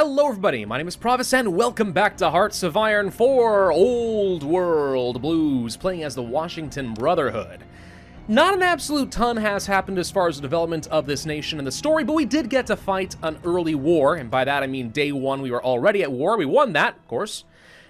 Hello everybody, my name is Pravus and welcome back to Hearts of Iron 4 Old World Blues, playing as the Washington Brotherhood. Not an absolute ton has happened as far as the development of this nation and the story, but we did get to fight an early war, and by that I mean day one we were already at war. We won that, of course.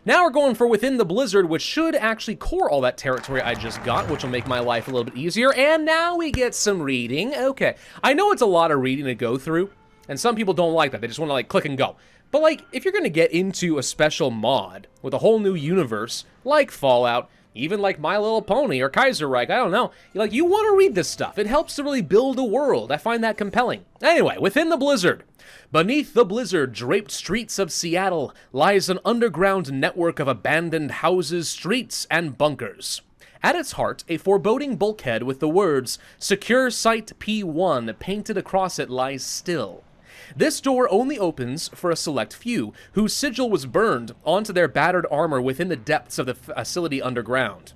Now we're going for Within the Blizzard, which should actually core all that territory I just got, which will make my life a little bit easier, and now we get some reading. Okay, I know it's a lot of reading to go through, and some people don't like that. They just want to, like, click and go. But, like, if you're going to get into a special mod with a whole new universe, like Fallout, even like My Little Pony or Kaiserreich, I don't know, you want to read this stuff. It helps to really build a world. I find that compelling. Anyway, Within the Blizzard. Beneath the blizzard, draped streets of Seattle, lies an underground network of abandoned houses, streets, and bunkers. At its heart, a foreboding bulkhead with the words, Secure Site P1, painted across it lies still. This door only opens for a select few, whose sigil was burned onto their battered armor within the depths of the facility underground.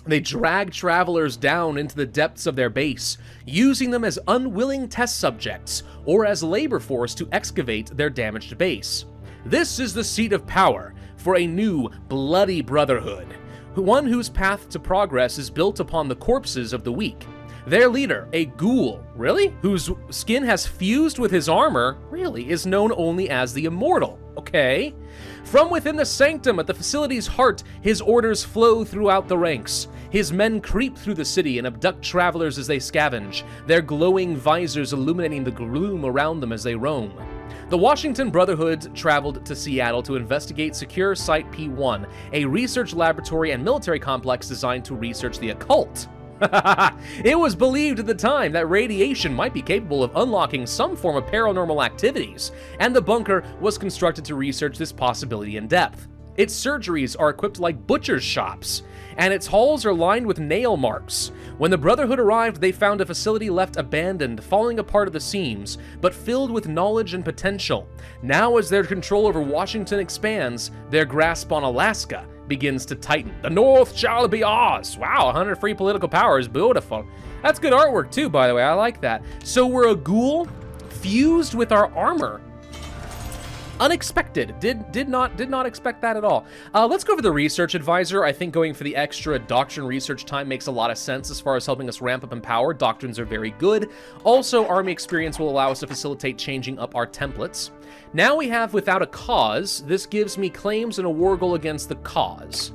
They drag travelers down into the depths of their base, using them as unwilling test subjects, or as labor force to excavate their damaged base. This is the seat of power for a new, bloody brotherhood, one whose path to progress is built upon the corpses of the weak. Their leader, a ghoul, really? Whose skin has fused with his armor, really, is known only as the Immortal, okay? From within the sanctum at the facility's heart, his orders flow throughout the ranks. His men creep through the city and abduct travelers as they scavenge, their glowing visors illuminating the gloom around them as they roam. The Washington Brotherhood traveled to Seattle to investigate Secure Site P1, a research laboratory and military complex designed to research the occult. It was believed at the time that radiation might be capable of unlocking some form of paranormal activities, and the bunker was constructed to research this possibility in depth. Its surgeries are equipped like butcher's shops, and its halls are lined with nail marks. When the Brotherhood arrived, they found a facility left abandoned, falling apart at the seams, but filled with knowledge and potential. Now, as their control over Washington expands, their grasp on Alaska begins to tighten. The North shall be ours! Wow, 100 free political power is beautiful. That's good artwork too, by the way, I like that. So we're a ghoul fused with our armor. Unexpected. Did not expect that at all. Let's go for the research advisor. I think going for the extra doctrine research time makes a lot of sense as far as helping us ramp up in power. Doctrines are very good. Also, army experience will allow us to facilitate changing up our templates. Now we have without a cause. This gives me claims and a war goal against the cause.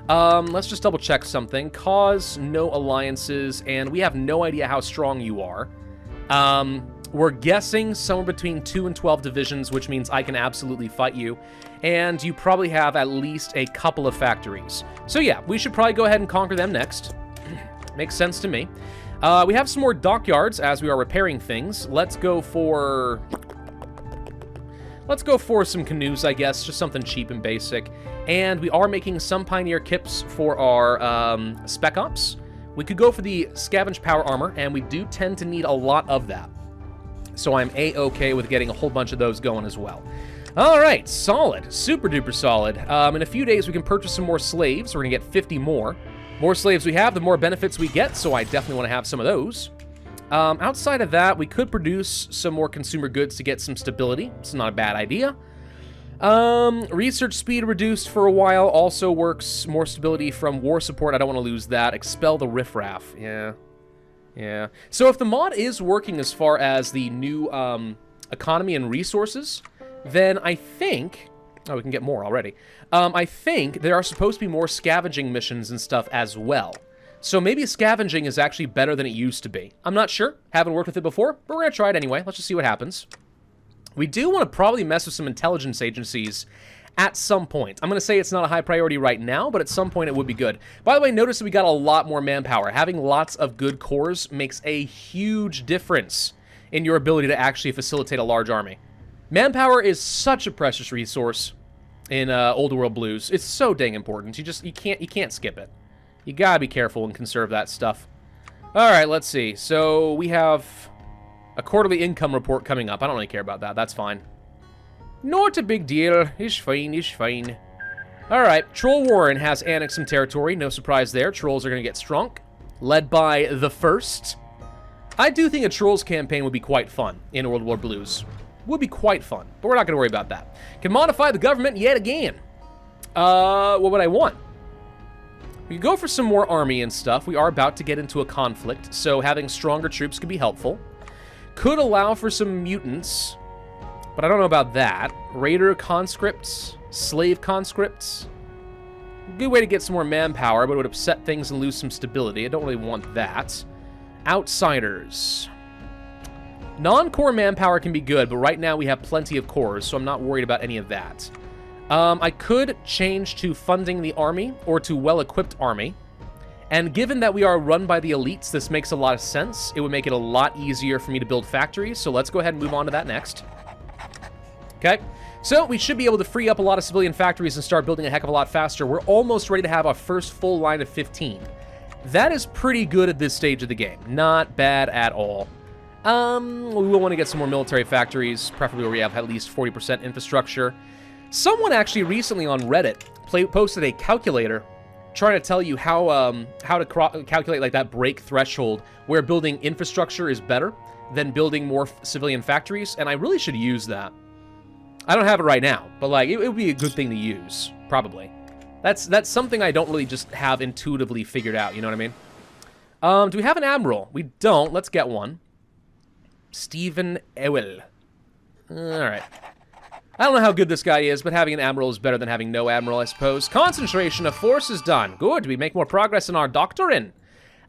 Let's just double check something. Cause, no alliances, and we have no idea how strong you are. We're guessing somewhere between 2 and 12 divisions, which means I can absolutely fight you. And you probably have at least a couple of factories. So yeah, we should probably go ahead and conquer them next. Makes sense to me. We have some more dockyards as we are repairing things. Let's go for some canoes, I guess. Just something cheap and basic. And we are making some Pioneer Kips for our Spec Ops. We could go for the Scavenge Power Armor, and we do tend to need a lot of that. So I'm A-okay with getting a whole bunch of those going as well. All right, solid, super duper solid. In a few days, we can purchase some more slaves. We're gonna get 50 more. More slaves we have, the more benefits we get, so I definitely wanna have some of those. Outside of that, we could produce some more consumer goods to get some stability. It's not a bad idea. Research speed reduced for a while also works. More stability from war support, I don't wanna lose that. Expel the riffraff, yeah. So if the mod is working as far as the new economy and resources, then I think... Oh, we can get more already. I think there are supposed to be more scavenging missions and stuff as well. So maybe scavenging is actually better than it used to be. I'm not sure. Haven't worked with it before, but we're going to try it anyway. Let's just see what happens. We do want to probably mess with some intelligence agencies at some point. I'm going to say it's not a high priority right now, but at some point it would be good. By the way, notice that we got a lot more manpower. Having lots of good cores makes a huge difference in your ability to actually facilitate a large army. Manpower is such a precious resource in Old World Blues. It's so dang important. You can't skip it. You gotta be careful and conserve that stuff. All right, let's see. So we have a quarterly income report coming up. I don't really care about that. That's fine. Not a big deal. It's fine, it's fine. Alright, Troll Warren has annexed some territory. No surprise there. Trolls are going to get strong. Led by the First. I do think a Trolls campaign would be quite fun in World War Blues. Would be quite fun, but we're not going to worry about that. Can modify the government yet again. What would I want? We could go for some more army and stuff. We are about to get into a conflict, so having stronger troops could be helpful. Could allow for some mutants, but I don't know about that. Raider conscripts, slave conscripts. Good way to get some more manpower, but it would upset things and lose some stability. I don't really want that. Outsiders. Non-core manpower can be good, but right now we have plenty of cores, so I'm not worried about any of that. I could change to funding the army or to well-equipped army. And given that we are run by the elites, this makes a lot of sense. It would make it a lot easier for me to build factories, so let's go ahead and move on to that next. Okay, so we should be able to free up a lot of civilian factories and start building a heck of a lot faster. We're almost ready to have our first full line of 15. That is pretty good at this stage of the game. Not bad at all. We will want to get some more military factories, preferably where we have at least 40% infrastructure. Someone actually recently on Reddit posted a calculator trying to tell you how to calculate like that break threshold where building infrastructure is better than building more civilian factories, and I really should use that. I don't have it right now, but like it would be a good thing to use, probably. That's something I don't really just have intuitively figured out, you know what I mean? Do we have an admiral? We don't. Let's get one. Stephen Ewell. Alright. I don't know how good this guy is, but having an admiral is better than having no admiral, I suppose. Concentration of forces done. Good. We make more progress in our doctrine.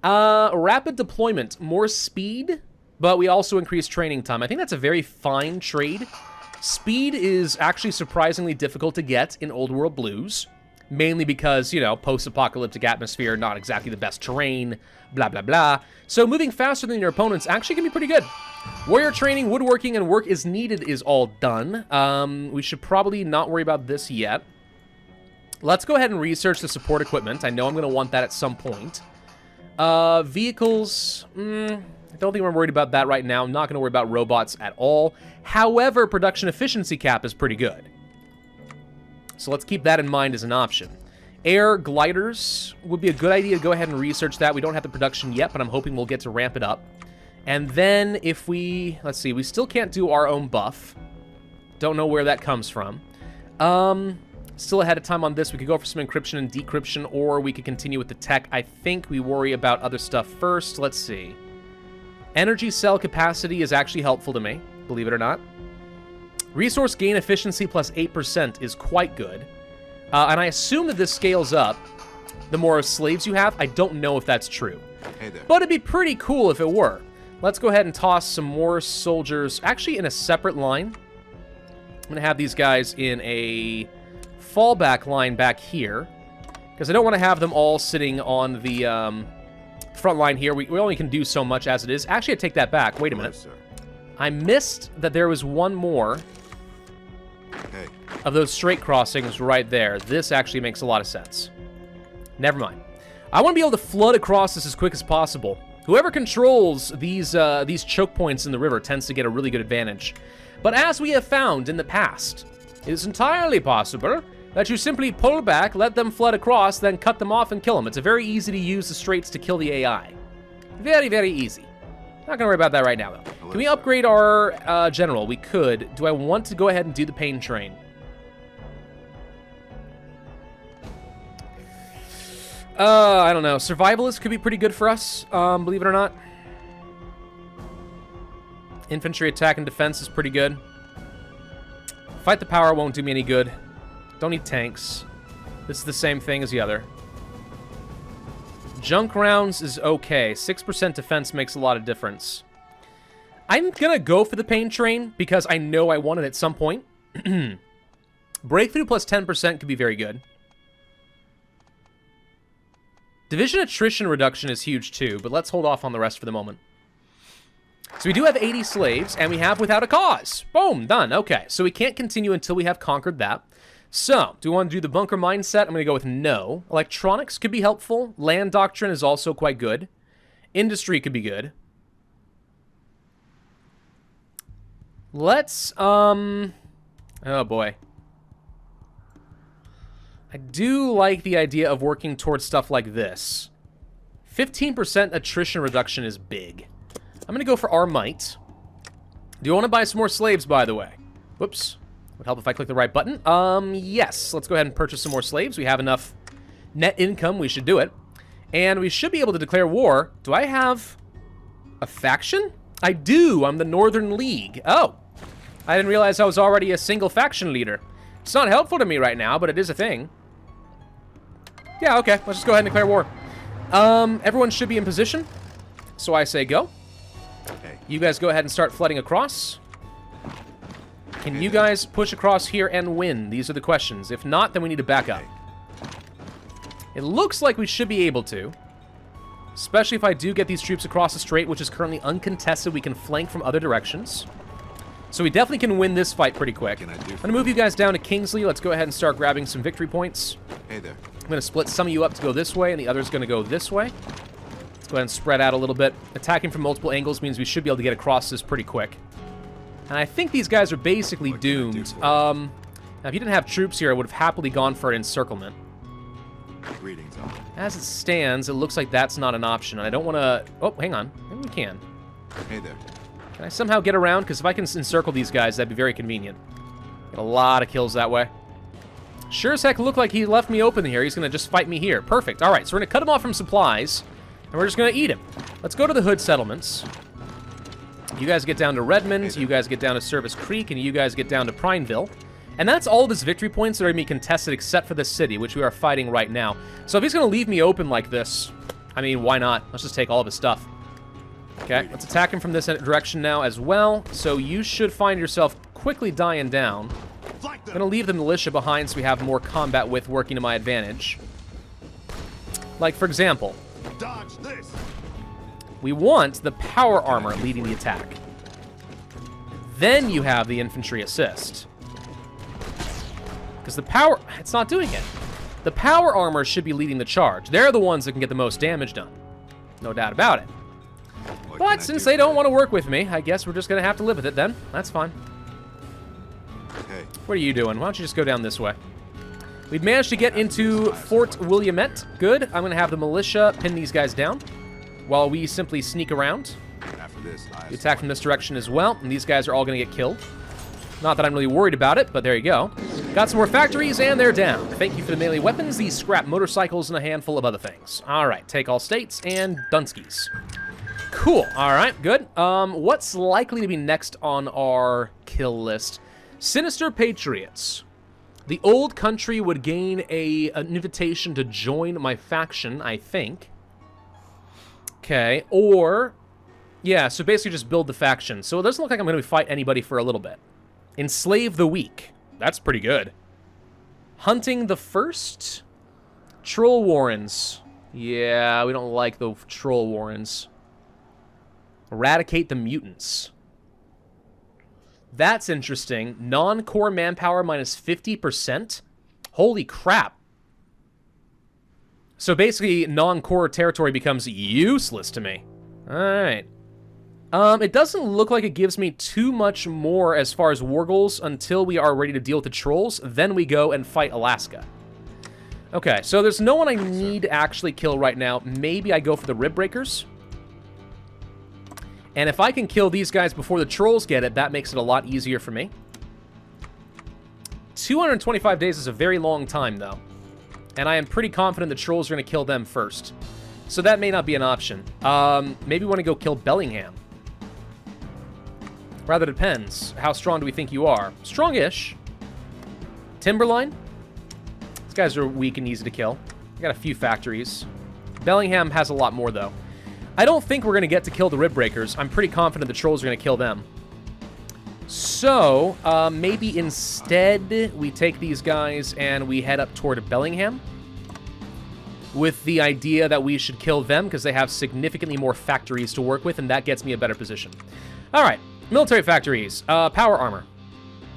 Rapid deployment. More speed, but we also increase training time. I think that's a very fine trade. Speed is actually surprisingly difficult to get in Old World Blues. Mainly because, you know, post-apocalyptic atmosphere, not exactly the best terrain, blah, blah, blah. So moving faster than your opponents actually can be pretty good. Warrior training, woodworking, and work is needed is all done. We should probably not worry about this yet. Let's go ahead and research the support equipment. I know I'm going to want that at some point. Vehicles, I don't think we're worried about that right now. I'm not going to worry about robots at all. However, production efficiency cap is pretty good. So let's keep that in mind as an option. Air gliders would be a good idea to go ahead and research that. We don't have the production yet, but I'm hoping we'll get to ramp it up. And then if we, let's see, we still can't do our own buff. Don't know where that comes from. Still ahead of time on this. We could go for some encryption and decryption, or we could continue with the tech. I think we worry about other stuff first. Let's see. Energy cell capacity is actually helpful to me, believe it or not. Resource gain efficiency plus 8% is quite good. And I assume that this scales up the more slaves you have. I don't know if that's true. Hey there. But it'd be pretty cool if it were. Let's go ahead and toss some more soldiers, actually in a separate line. I'm going to have these guys in a fallback line back here, because I don't want to have them all sitting on the front line here. We only can do so much as it is. Actually, I take that back. Wait a minute. Sir. I missed that there was one more of those straight crossings right there. This actually makes a lot of sense. Never mind. I want to be able to flood across this as quick as possible. Whoever controls these choke points in the river tends to get a really good advantage. But as we have found in the past, it is entirely possible that you simply pull back, let them flood across, then cut them off and kill them. It's very easy to use the straights to kill the AI. Very, very easy. Not gonna worry about that right now, though. Can we upgrade our general? We could. Do I want to go ahead and do the pain train? I don't know. Survivalist could be pretty good for us, believe it or not. Infantry attack and defense is pretty good. Fight the power won't do me any good. Don't need tanks. This is the same thing as the other. Junk rounds is okay. 6% defense makes a lot of difference. I'm gonna go for the pain train because I know I want it at some point. Breakthrough plus 10% could be very good. Division attrition reduction is huge too, but let's hold off on the rest for the moment. So we do have 80 slaves, and we have without a cause. Boom, done. Okay, so we can't continue until we have conquered that. So, do we want to do the bunker mindset? I'm going to go with no. Electronics could be helpful. Land doctrine is also quite good. Industry could be good. Let's, oh boy. I do like the idea of working towards stuff like this. 15% attrition reduction is big. I'm going to go for our might. Do you want to buy some more slaves, by the way? Whoops. Would help if I click the right button. Yes. Let's go ahead and purchase some more slaves. We have enough net income. We should do it. And we should be able to declare war. Do I have a faction? I do. I'm the Northern League. Oh. I didn't realize I was already a single faction leader. It's not helpful to me right now, but it is a thing. Yeah, okay. Let's just go ahead and declare war. Everyone should be in position. So I say go. Okay. You guys go ahead and start flooding across. Can you guys push across here and win? These are the questions. If not, then we need to back up. It looks like we should be able to. Especially if I do get these troops across the strait, which is currently uncontested. We can flank from other directions. So we definitely can win this fight pretty quick. I'm going to move you guys down to Kingsley. Let's go ahead and start grabbing some victory points. Hey there. I'm going to split some of you up to go this way, and the other's going to go this way. Let's go ahead and spread out a little bit. Attacking from multiple angles means we should be able to get across this pretty quick. And I think these guys are basically doomed. Now, if you didn't have troops here, I would have happily gone for an encirclement. Greetings, As it stands, it looks like that's not an option. And I don't want to... Oh, hang on. Maybe we can. Hey there. Can I somehow get around? Because if I can encircle these guys, that'd be very convenient. Get a lot of kills that way. Sure as heck look like he left me open here. He's going to just fight me here. Perfect. All right, so we're going to cut him off from supplies, and we're just going to eat him. Let's go to the Hood settlements. You guys get down to Redmond, you guys get down to Service Creek, and you guys get down to Prineville. And that's all of his victory points that are going to be contested except for the city, which we are fighting right now. So if he's going to leave me open like this, I mean, why not? Let's just take all of his stuff. Okay, let's attack him from this direction now as well. So you should find yourself quickly dying down. I'm going to leave the militia behind so we have more combat width working to my advantage. Like, for example, Dodge this. we want the power armor leading the attack. Then you have the infantry assist. Because the power... It's not doing it. The power armor should be leading the charge. They're the ones that can get the most damage done. No doubt about it. But since they don't want to work with me, I guess we're just going to have to live with it then. That's fine. Hey. What are you doing? Why don't you just go down this way? We've managed to get into Fort Williamette. Good. I'm going to have the militia pin these guys down while we simply sneak around. After this, We attack from this direction as well, and these guys are all going to get killed. Not that I'm really worried about it, but there you go. Got some more factories, and they're down. Thank you for the melee weapons, these scrap motorcycles, and a handful of other things. All right, take all states and Dunskies. Cool. All right, good. What's likely to be next on our kill list? Sinister Patriots. The old country would gain an invitation to join my faction, I think. Okay, or... Yeah, so basically just build the faction. So it doesn't look like I'm going to fight anybody for a little bit. Enslave the weak. That's pretty good. Hunting the first? Troll Warrens. Yeah, we don't like the Troll Warrens. Eradicate the mutants. That's interesting. Non-core manpower minus 50%? Holy crap. So basically, non-core territory becomes useless to me. Alright. It doesn't look like it gives me too much more as far as war goals until we are ready to deal with the trolls. Then we go and fight Alaska. Okay, so there's no one I need to actually kill right now. Maybe I go for the Rib Breakers. And if I can kill these guys before the trolls get it, that makes it a lot easier for me. 225 days is a very long time, though. And I am pretty confident the trolls are going to kill them first. So that may not be an option. Maybe we want to go kill Bellingham. Rather depends. How strong do we think you are? Strong-ish. Timberline? These guys are weak and easy to kill. I got a few factories. Bellingham has a lot more, though. I don't think we're going to get to kill the Rib Breakers. I'm pretty confident the trolls are going to kill them. So, maybe instead we take these guys and we head up toward Bellingham. With the idea that we should kill them because they have significantly more factories to work with, and that gets me a better position. All right, military factories. Power armor.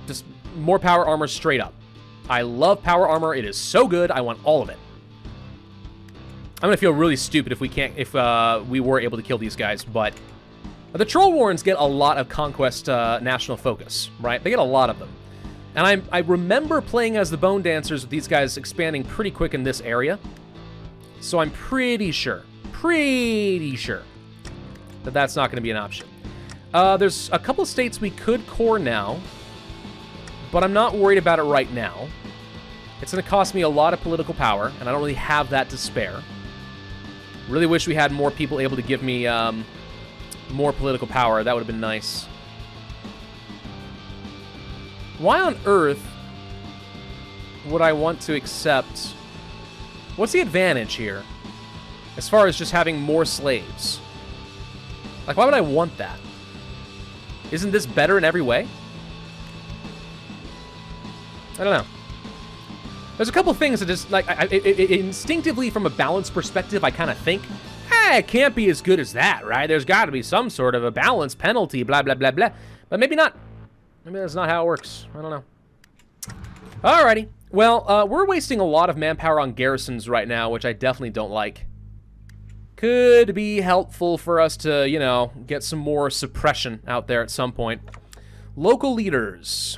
Just more power armor straight up. I love power armor. It is so good. I want all of it. I'm gonna feel really stupid if we were able to kill these guys, but the Troll Warrens get a lot of conquest national focus, right? They get a lot of them. And I remember playing as the Bone Dancers with these guys expanding pretty quick in this area. So I'm pretty sure that that's not going to be an option. There's a couple states we could core now, but I'm not worried about it right now. It's going to cost me a lot of political power, and I don't really have that to spare. Really wish we had more people able to give me more political power. That would have been nice. Why on earth would I want to accept... What's the advantage here? As far as just having more slaves. Like, why would I want that? Isn't this better in every way? I don't know. There's a couple things that just, like, instinctively from a balance perspective, I kind of think, hey, it can't be as good as that, right? There's got to be some sort of a balance penalty, blah, blah, blah, blah. But maybe not. Maybe that's not how it works. I don't know. Alrighty. Well, we're wasting a lot of manpower on garrisons right now, which I definitely don't like. Could be helpful for us to, you know, get some more suppression out there at some point. Local leaders.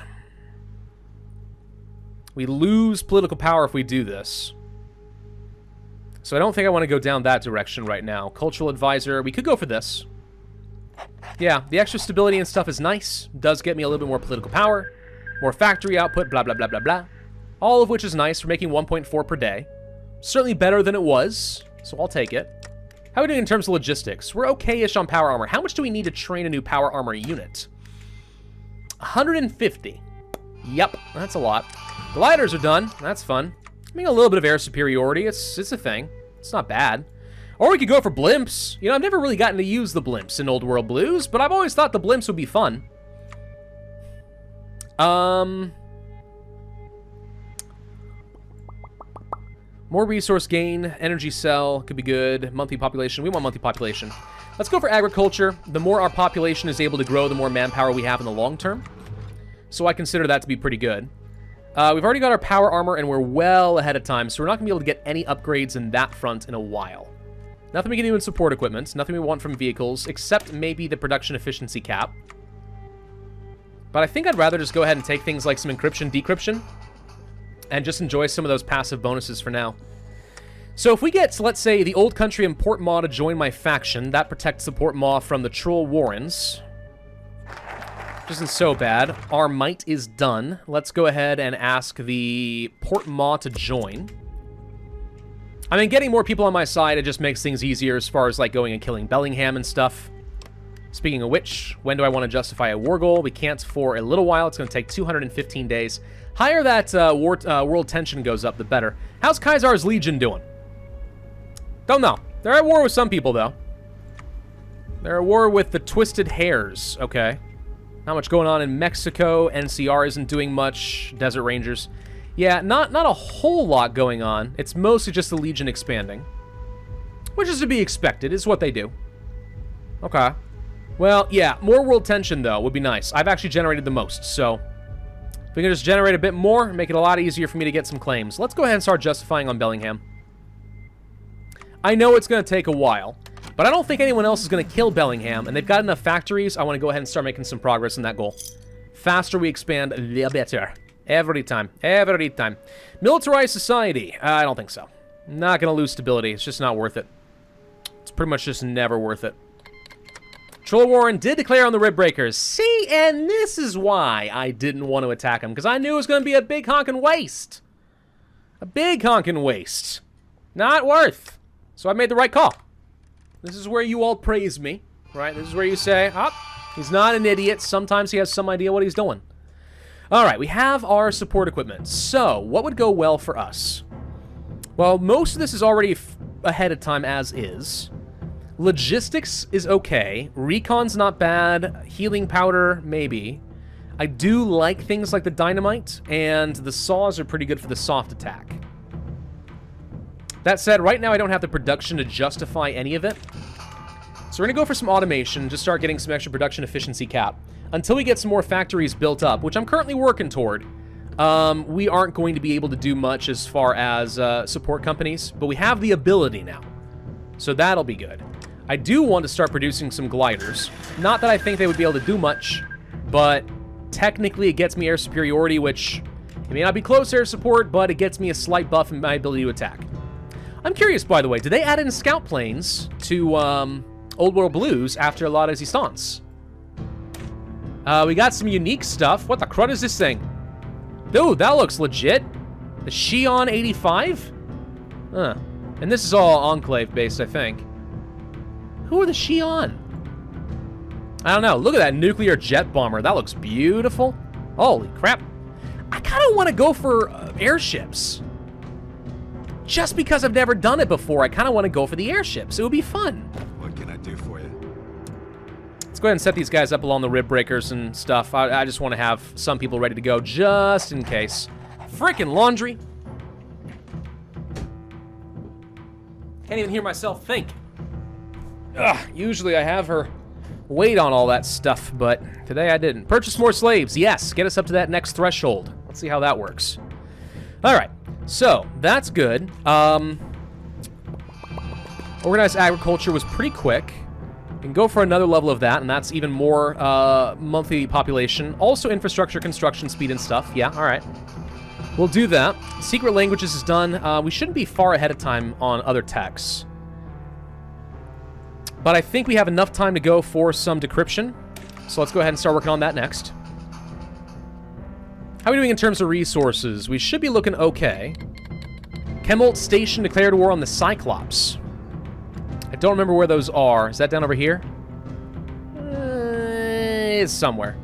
We lose political power if we do this. So I don't think I want to go down that direction right now. Cultural advisor, we could go for this. Yeah, the extra stability and stuff is nice. Does get me a little bit more political power. More factory output, blah, blah, blah, blah, blah. All of which is nice. We're making 1.4 per day. Certainly better than it was, so I'll take it. How are we doing in terms of logistics? We're okay-ish on power armor. How much do we need to train a new power armor unit? 150. Yep, that's a lot. Gliders are done. That's fun. I mean, a little bit of air superiority. It's a thing. It's not bad. Or we could go for blimps. You know, I've never really gotten to use the blimps in Old World Blues, but I've always thought the blimps would be fun. More resource gain, energy cell could be good. Monthly population, we want monthly population. Let's go for agriculture. The more our population is able to grow, the more manpower we have in the long term. So I consider that to be pretty good. We've already got our power armor, and we're well ahead of time, so we're not going to be able to get any upgrades in that front in a while. Nothing we can do in support equipment, nothing we want from vehicles, except maybe the production efficiency cap. But I think I'd rather just go ahead and take things like some encryption, decryption, and just enjoy some of those passive bonuses for now. So if we get, let's say, the Old Country and Port Maw to join my faction, that protects the Port Maw from the Troll Warrens. Which isn't so bad. Our might is done. Let's go ahead and ask the Port Maw to join. I mean, getting more people on my side, it just makes things easier as far as, like, going and killing Bellingham and stuff. Speaking of which, when do I want to justify a war goal? We can't for a little while. It's going to take 215 days. Higher that world tension goes up, the better. How's Kaisar's Legion doing? Don't know. They're at war with some people, though. They're at war with the Twisted Hares. Okay. Not much going on in Mexico. NCR isn't doing much. Desert Rangers. Yeah, not a whole lot going on. It's mostly just the Legion expanding. Which is to be expected. It's what they do. Okay. Well, yeah, more world tension, though, would be nice. I've actually generated the most, so if we can just generate a bit more, make it a lot easier for me to get some claims. Let's go ahead and start justifying on Bellingham. I know it's going to take a while, but I don't think anyone else is going to kill Bellingham, and they've got enough factories. I want to go ahead and start making some progress in that goal. Faster we expand, the better. Every time. Every time. Militarized society. I don't think so. Not going to lose stability. It's just not worth it. It's pretty much just never worth it. Troll Warren did declare on the Rib Breakers. See, and this is why I didn't want to attack him, because I knew it was going to be a big honkin' waste. A big honkin' waste. Not worth. So I made the right call. This is where you all praise me, right? This is where you say, oh, he's not an idiot. Sometimes he has some idea what he's doing. All right, we have our support equipment. So, what would go well for us? Well, most of this is already ahead of time as is. Logistics is okay. Recon's not bad. Healing powder, maybe. I do like things like the dynamite, and the saws are pretty good for the soft attack. That said, right now I don't have the production to justify any of it. So we're going to go for some automation, just start getting some extra production efficiency cap. Until we get some more factories built up, which I'm currently working toward, we aren't going to be able to do much as far as support companies, but we have the ability now. So that'll be good. I do want to start producing some gliders. Not that I think they would be able to do much, but technically it gets me air superiority, which it may not be close air support, but it gets me a slight buff in my ability to attack. I'm curious, by the way, did they add in scout planes to Old World Blues after La Resistance? We got some unique stuff. What the crud is this thing? Dude, that looks legit. The Xi'an 85? Huh. And this is all Enclave-based, I think. Who are the Xi'an? I don't know. Look at that nuclear jet bomber. That looks beautiful. Holy crap. I kind of want to go for airships. Just because I've never done it before, I kind of want to go for the airships. It would be fun. What can I do for you? Let's go ahead and set these guys up along the rib breakers and stuff. I just want to have some people ready to go just in case. Frickin' laundry. Can't even hear myself think. Ugh, usually I have her wait on all that stuff, but today I didn't. Purchase more slaves. Yes, get us up to that next threshold. Let's see how that works. All right, so that's good. Organized agriculture was pretty quick. We can go for another level of that, and that's even more monthly population. Also infrastructure, construction, speed, and stuff. Yeah, all right. We'll do that. Secret languages is done. We shouldn't be far ahead of time on other techs. But I think we have enough time to go for some decryption. So let's go ahead and start working on that next. How are we doing in terms of resources? We should be looking okay. Chemolt Station declared war on the Cyclops. I don't remember where those are. Is that down over here? It's somewhere.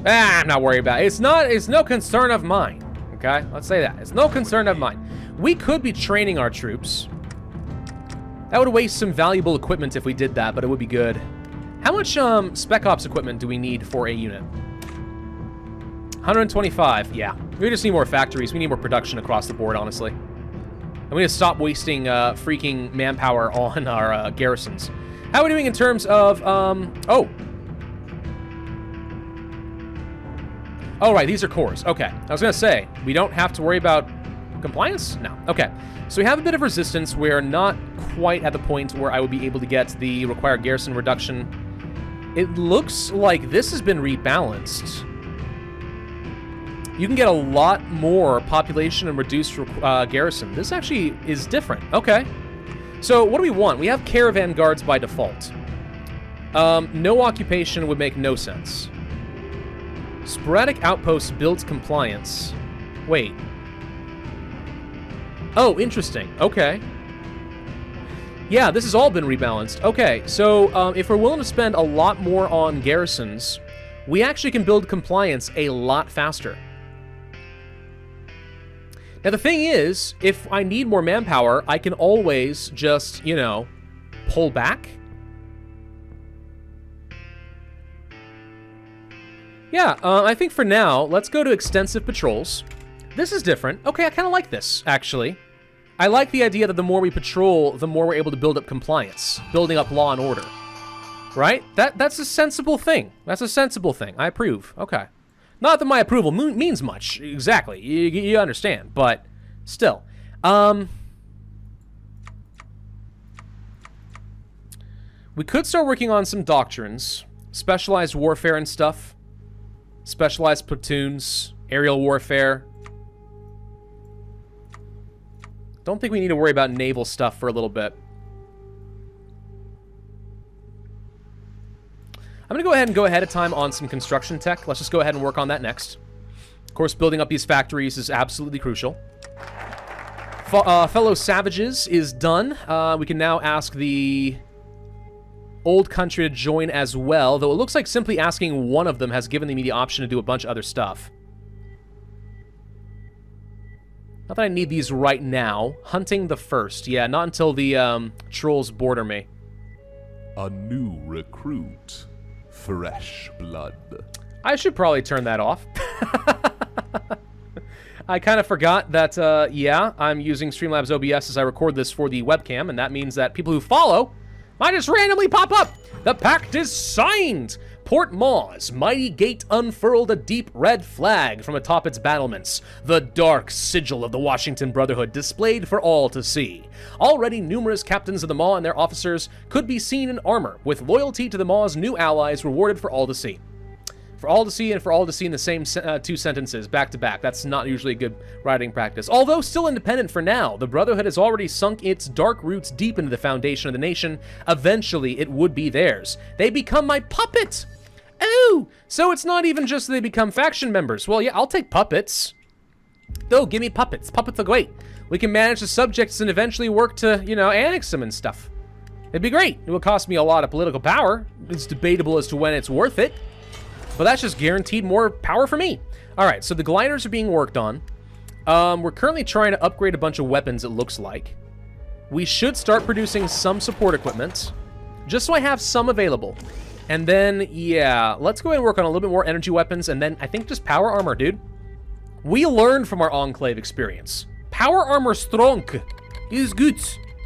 I'm not worried about it. It's no concern of mine. Okay, let's say that. It's no concern of mine. We could be training our troops. That would waste some valuable equipment if we did that, but it would be good. How much Spec Ops equipment do we need for a unit? 125, yeah. We just need more factories. We need more production across the board, honestly. And we need to stop wasting freaking manpower on our garrisons. How are we doing in terms of, oh, right, these are cores. Okay, I was gonna say, we don't have to worry about compliance? No, okay. So we have a bit of resistance. We're not quite at the point where I would be able to get the required garrison reduction. It looks like this has been rebalanced. You can get a lot more population and reduced garrison. This actually is different. Okay. So what do we want? We have caravan guards by default. No occupation would make no sense. Sporadic outposts builds compliance. Wait. Oh, interesting. Okay. Yeah, this has all been rebalanced. Okay, so if we're willing to spend a lot more on garrisons, we actually can build compliance a lot faster. Now, the thing is, if I need more manpower, I can always just, you know, pull back. Yeah, I think for now, let's go to extensive patrols. This is different. Okay, I kind of like this, actually. I like the idea that the more we patrol, the more we're able to build up compliance, building up law and order. Right? That's a sensible thing. That's a sensible thing. I approve. Okay. Not that my approval means much. Exactly. You understand. But still. We could start working on some doctrines. Specialized warfare and stuff. Specialized platoons. Aerial warfare. Don't think we need to worry about naval stuff for a little bit. I'm going to go ahead and go ahead of time on some construction tech. Let's just go ahead and work on that next. Of course, building up these factories is absolutely crucial. Fellow Savages is done. We can now ask the old country to join as well, though it looks like simply asking one of them has given me the option to do a bunch of other stuff. Not that I need these right now. Hunting the first. Yeah, not until the trolls border me. A new recruit. Fresh blood. I should probably turn that off. I kind of forgot that, yeah, I'm using Streamlabs OBS as I record this for the webcam, and that means that people who follow might just randomly pop up. The pact is signed! Port Maw's mighty gate unfurled a deep red flag from atop its battlements, the dark sigil of the Washington Brotherhood displayed for all to see. Already numerous captains of the Maw and their officers could be seen in armor, with loyalty to the Maw's new allies rewarded for all to see. For all to see and for all to see in the same two sentences, back to back. That's not usually a good writing practice. Although still independent for now, the Brotherhood has already sunk its dark roots deep into the foundation of the nation. Eventually, it would be theirs. They become my puppet! Oh, so it's not even just that they become faction members. Well, yeah, I'll take puppets. Oh, give me puppets. Puppets are great. We can manage the subjects and eventually work to, you know, annex them and stuff. It'd be great. It will cost me a lot of political power. It's debatable as to when it's worth it. But that's just guaranteed more power for me. All right, so the gliders are being worked on. We're currently trying to upgrade a bunch of weapons, it looks like. We should start producing some support equipment, just so I have some available. And then, yeah, let's go ahead and work on a little bit more energy weapons, and then I think just power armor, dude. We learned from our Enclave experience. Power armor strong is good.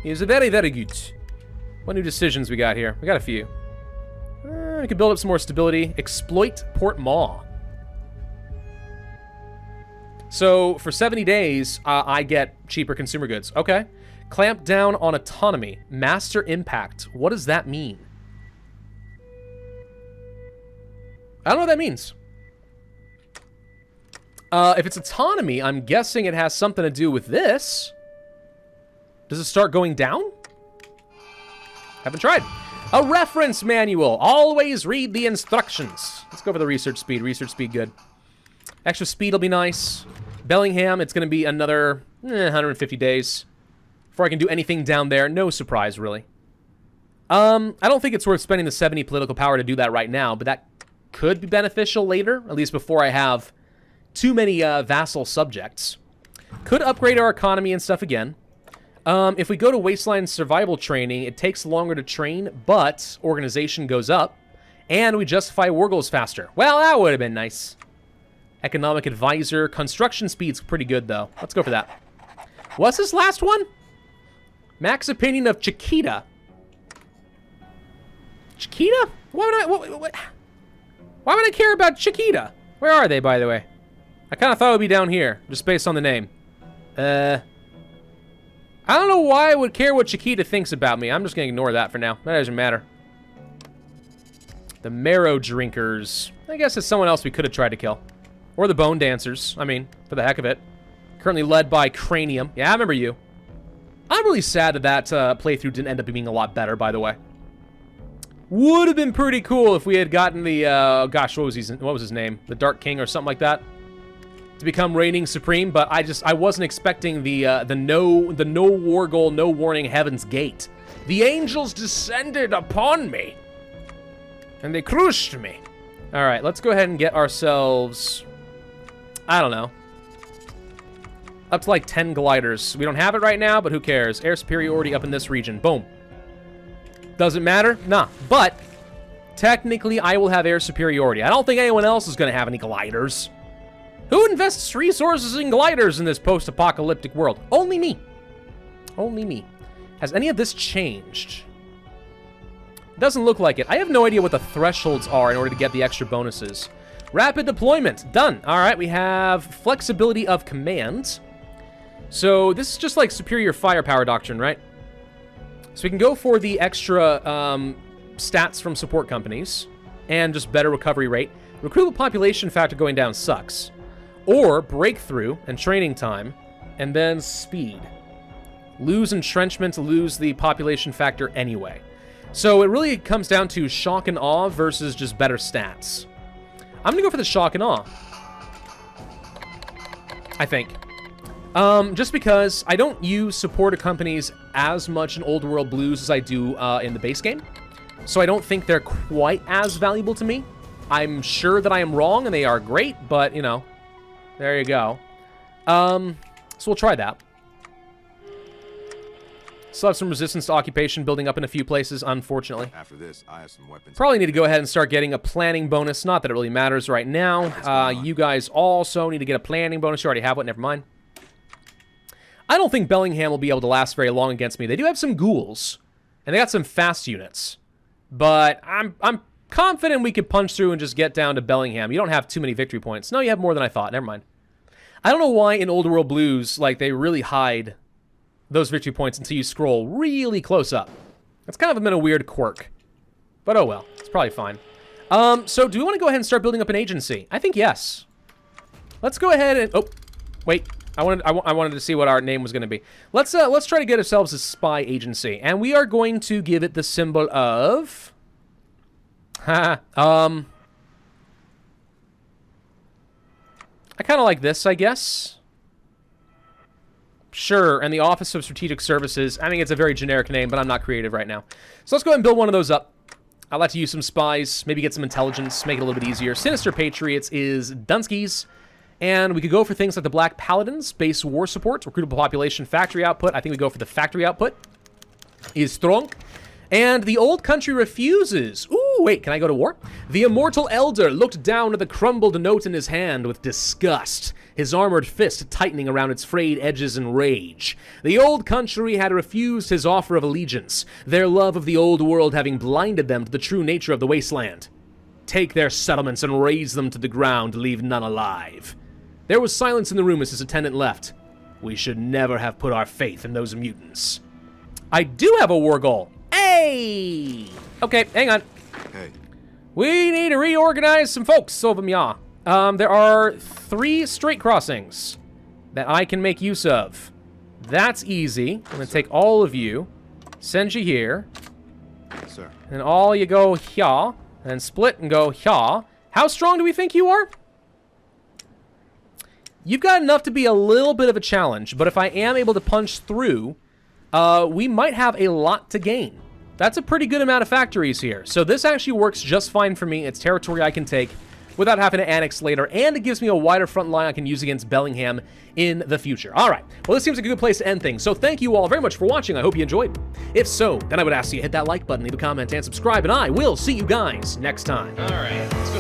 Is very, very good. What new decisions we got here? We got a few. We can build up some more stability. Exploit Port Maw. So, for 70 days, I get cheaper consumer goods. Okay. Clamp down on autonomy. Master impact. What does that mean? I don't know what that means. If it's autonomy, I'm guessing it has something to do with this. Does it start going down? Haven't tried. A reference manual. Always read the instructions. Let's go for the research speed. Research speed, good. Extra speed will be nice. Bellingham, it's going to be another 150 days before I can do anything down there. No surprise, really. I don't think it's worth spending the 70 political power to do that right now, but that could be beneficial later, at least before I have too many vassal subjects. Could upgrade our economy and stuff again. If we go to Wasteland Survival Training, it takes longer to train, but organization goes up, and we justify war goals faster. Well, that would have been nice. Economic Advisor. Construction speed's pretty good, though. Let's go for that. What's this last one? Max opinion of Chiquita. Chiquita? Why would I care about Chiquita? Where are they, by the way? I kind of thought it would be down here, just based on the name. I don't know why I would care what Chiquita thinks about me. I'm just going to ignore that for now. That doesn't matter. The Marrow Drinkers. I guess it's someone else we could have tried to kill. Or the Bone Dancers. I mean, for the heck of it. Currently led by Cranium. Yeah, I remember you. I'm really sad that playthrough didn't end up being a lot better, by the way. Would have been pretty cool if we had gotten the, gosh, what was his name? The Dark King or something like that? To become reigning supreme, but I wasn't expecting the no war goal, no warning Heaven's Gate. The angels descended upon me, and they crushed me. All right, let's go ahead and get ourselves, I don't know, up to like 10 gliders. We don't have it right now, but who cares? Air superiority up in this region. Boom. Doesn't matter? Nah, but technically I will have air superiority. I don't think anyone else is going to have any gliders. Who invests resources in gliders in this post-apocalyptic world? Only me. Only me. Has any of this changed? Doesn't look like it. I have no idea what the thresholds are in order to get the extra bonuses. Rapid deployment. Done. All right, we have flexibility of command. So this is just like superior firepower doctrine, right? So we can go for the extra stats from support companies and just better recovery rate. Recruitable population factor going down sucks. Or breakthrough and training time, and then speed. Lose entrenchment, lose the population factor anyway. So it really comes down to shock and awe versus just better stats. I'm gonna go for the shock and awe, I think. Just because I don't use supported companies as much in Old World Blues as I do in the base game. So I don't think they're quite as valuable to me. I'm sure that I am wrong and they are great, but, you know, there you go. So we'll try that. Still have some resistance to occupation building up in a few places, unfortunately. After this, I have some weapons. Probably need to go ahead and start getting a planning bonus. Not that it really matters right now. You guys also need to get a planning bonus. You already have one. Never mind. I don't think Bellingham will be able to last very long against me. They do have some ghouls, and they got some fast units. But I'm confident we could punch through and just get down to Bellingham. You don't have too many victory points. No, you have more than I thought. Never mind. I don't know why in Old World Blues, like, they really hide those victory points until you scroll really close up. That's kind of been a weird quirk. But oh well, it's probably fine. So do we want to go ahead and start building up an agency? I think yes. Let's go ahead and... Oh, wait. I wanted to see what our name was going to be. Let's try to get ourselves a spy agency. And we are going to give it the symbol of... I kind of like this, I guess. Sure, and the Office of Strategic Services. I mean, it's a very generic name, but I'm not creative right now. So let's go ahead and build one of those up. I'd like to use some spies, maybe get some intelligence, make it a little bit easier. Sinister Patriots is Dunskies. And we could go for things like the Black Paladins, base war support, recruitable population, factory output. I think we go for the factory output. Is strong. And the old country refuses. Ooh, wait, can I go to war? The Immortal Elder looked down at the crumbled note in his hand with disgust, his armored fist tightening around its frayed edges in rage. The old country had refused his offer of allegiance, their love of the old world having blinded them to the true nature of the wasteland. Take their settlements and raze them to the ground, leave none alive. There was silence in the room as his attendant left. We should never have put our faith in those mutants. I do have a war goal. Hey! Okay, hang on. Hey. We need to reorganize some folks over here. There are 3 straight crossings that I can make use of. That's easy. I'm going to take all of you, send you here, Sir. and all you go here, and then split and go here. How strong do we think you are? You've got enough to be a little bit of a challenge, but if I am able to punch through, we might have a lot to gain. That's a pretty good amount of factories here. So this actually works just fine for me. It's territory I can take without having to annex later, and it gives me a wider front line I can use against Bellingham in the future. All right, well, this seems like a good place to end things. So thank you all very much for watching. I hope you enjoyed. If so, then I would ask you to hit that like button, leave a comment, and subscribe, and I will see you guys next time. All right, let's go